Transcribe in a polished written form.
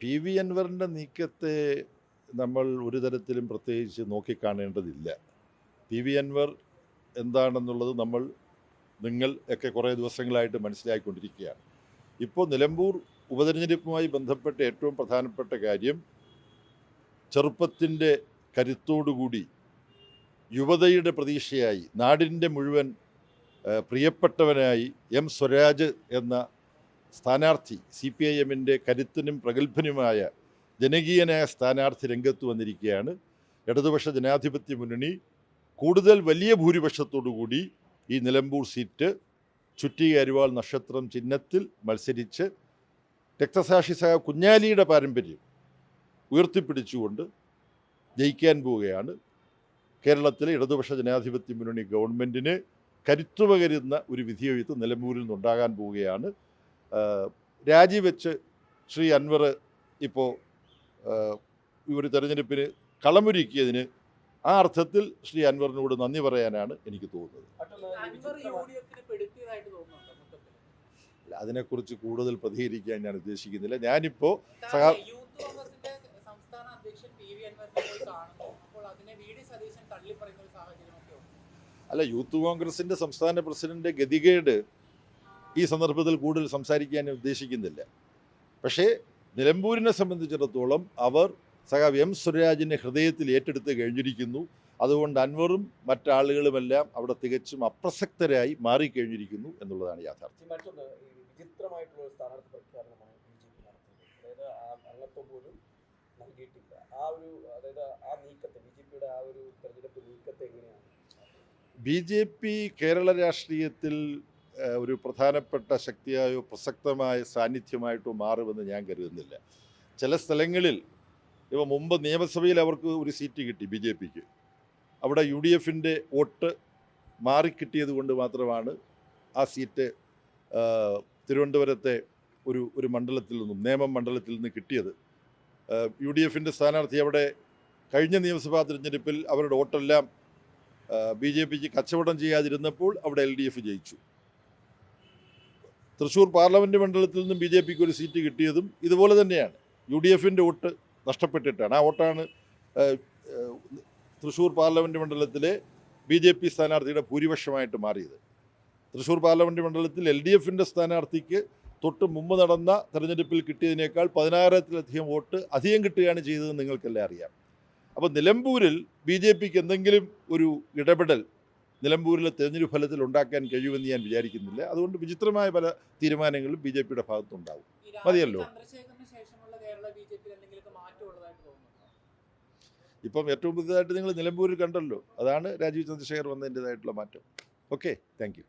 P V അൻവറിൻ്റെ നീക്കത്തെ നമ്മൾ ഒരു തരത്തിലും പ്രത്യേകിച്ച് നോക്കിക്കാണേണ്ടതില്ല. പി വി അൻവർ എന്താണെന്നുള്ളത് നിങ്ങൾ ഒക്കെ കുറേ ദിവസങ്ങളായിട്ട് മനസ്സിലാക്കിക്കൊണ്ടിരിക്കുകയാണ്. ഇപ്പോൾ നിലമ്പൂർ ഉപതെരഞ്ഞെടുപ്പുമായി ബന്ധപ്പെട്ട ഏറ്റവും പ്രധാനപ്പെട്ട കാര്യം ചെറുപ്പത്തിൻ്റെ കരുത്തോടുകൂടി യുവതയുടെ പ്രതീക്ഷയായി നാടിൻ്റെ മുഴുവൻ പ്രിയപ്പെട്ടവനായി എം സ്വരാജ് എന്ന സ്ഥാനാർത്ഥി, CPIM-ൻ്റെ കരുത്തനും പ്രഗത്ഭനുമായ ജനകീയനായ സ്ഥാനാർത്ഥി രംഗത്ത് വന്നിരിക്കുകയാണ്. ഇടതുപക്ഷ ജനാധിപത്യ മുന്നണി കൂടുതൽ വലിയ ഭൂരിപക്ഷത്തോടുകൂടി ഈ നിലമ്പൂർ സീറ്റ് ചുറ്റിക അരിവാൾ നക്ഷത്രം ചിഹ്നത്തിൽ മത്സരിച്ച് രക്തസാക്ഷി സഹ കുഞ്ഞാലിയുടെ പാരമ്പര്യം ഉയർത്തിപ്പിടിച്ചുകൊണ്ട് ജയിക്കാൻ പോവുകയാണ്. കേരളത്തിലെ ഇടതുപക്ഷ ജനാധിപത്യ മുന്നണി ഗവൺമെൻറ്റിന് കരുത്തുപകരുന്ന ഒരു വിധിയെഴുത്ത് നിലമ്പൂരിൽ നിന്നുണ്ടാകാൻ പോവുകയാണ്. രാജിവെച്ച് ശ്രീ അൻവർ ഇപ്പോൾ ഈ ഒരു തെരഞ്ഞെടുപ്പിന് കളമൊരുക്കിയതിന് ആ അർത്ഥത്തിൽ ശ്രീ അൻവറിനോട് നന്ദി പറയാനാണ് എനിക്ക് തോന്നുന്നത്. അതിനെക്കുറിച്ച് കൂടുതൽ പ്രതികരിക്കാൻ ഞാൻ ഉദ്ദേശിക്കുന്നില്ല. ഞാനിപ്പോൾ യൂത്ത് കോൺഗ്രസിൻ്റെ സംസ്ഥാന പ്രസിഡന്റ് ഗതികേട് ഈ സന്ദർഭത്തിൽ കൂടുതൽ സംസാരിക്കാൻ ഉദ്ദേശിക്കുന്നില്ല. പക്ഷേ നിലമ്പൂരിനെ സംബന്ധിച്ചിടത്തോളം അവർ സഖാവ് എം സ്വരാജിനെ ഹൃദയത്തിൽ ഏറ്റെടുത്ത് കഴിഞ്ഞിരിക്കുന്നു. അതുകൊണ്ട് അൻവറും മറ്റാളുകളുമെല്ലാം അവിടെ തികച്ചും അപ്രസക്തരായി മാറിക്കഴിഞ്ഞിരിക്കുന്നു എന്നുള്ളതാണ് യാഥാർത്ഥ്യം. വിചിത്രമായിട്ടുള്ള സ്ഥാനാർത്ഥി പ്രഖ്യാപനമാണ് BJP നടത്തിയത്. അതായത് അംഗത്വം പോലും നൽകിയിട്ടില്ല. BJPയുടെ ആ ഒരു തെരഞ്ഞെടുപ്പ് നീക്കത്തെ എങ്ങനെയാണ്? BJP കേരള രാഷ്ട്രീയത്തിൽ ഒരു പ്രധാനപ്പെട്ട ശക്തിയായോ പ്രസക്തമായ സാന്നിധ്യമായിട്ടോ മാറുമെന്ന് ഞാൻ കരുതുന്നില്ല. ചില സ്ഥലങ്ങളിൽ ഇപ്പോൾ മുമ്പ് നിയമസഭയിൽ അവർക്ക് ഒരു സീറ്റ് കിട്ടി BJPക്ക്. അവിടെ UDF-ൻ്റെ വോട്ട് മാറിക്കിട്ടിയത് കൊണ്ട് മാത്രമാണ് ആ സീറ്റ് തിരുവനന്തപുരത്തെ ഒരു മണ്ഡലത്തിൽ നിന്നും, നേമം മണ്ഡലത്തിൽ നിന്ന് കിട്ടിയത്. UDF-ൻ്റെ സ്ഥാനാർത്ഥി അവിടെ കഴിഞ്ഞ നിയമസഭാ തിരഞ്ഞെടുപ്പിൽ അവരുടെ വോട്ടെല്ലാം BJPക്ക് കച്ചവടം ചെയ്യാതിരുന്നപ്പോൾ അവിടെ LDF ജയിച്ചു. തൃശ്ശൂർ പാർലമെൻറ്റ് മണ്ഡലത്തിൽ നിന്നും BJPക്ക് ഒരു സീറ്റ് കിട്ടിയതും ഇതുപോലെ തന്നെയാണ്. UDF-ൻ്റെ വോട്ട് നഷ്ടപ്പെട്ടിട്ടാണ്. ആ വോട്ടാണ് തൃശ്ശൂർ പാർലമെൻറ്റ് മണ്ഡലത്തിലെ BJP സ്ഥാനാർത്ഥിയുടെ ഭൂരിപക്ഷമായിട്ട് മാറിയത്. തൃശ്ശൂർ പാർലമെൻറ്റ് മണ്ഡലത്തിൽ LDF-ൻ്റെ സ്ഥാനാർത്ഥിക്ക് തൊട്ട് മുമ്പ് നടന്ന തെരഞ്ഞെടുപ്പിൽ കിട്ടിയതിനേക്കാൾ 16,000-ലധികം വോട്ട് അധികം കിട്ടുകയാണ് ചെയ്തതെന്ന് നിങ്ങൾക്കെല്ലാം അറിയാം. അപ്പോൾ നിലമ്പൂരിൽ BJPക്ക് എന്തെങ്കിലും ഒരു ഇടപെടൽ നിലമ്പൂരിലെ തെരഞ്ഞെടുപ്പ് ഫലത്തിൽ ഉണ്ടാക്കാൻ കഴിയുമെന്ന് ഞാൻ വിചാരിക്കുന്നില്ല. അതുകൊണ്ട് വിചിത്രമായ പല തീരുമാനങ്ങളും BJPയുടെ ഭാഗത്തുണ്ടാവും. മതിയല്ലോ. ഇപ്പം ഏറ്റവും പുതിയതായിട്ട് നിങ്ങൾ നിലമ്പൂരിൽ കണ്ടല്ലോ, അതാണ് രാജീവ് ചന്ദ്രശേഖർ വന്നതിൻ്റെതായിട്ടുള്ള മാറ്റം. Okay, thank you.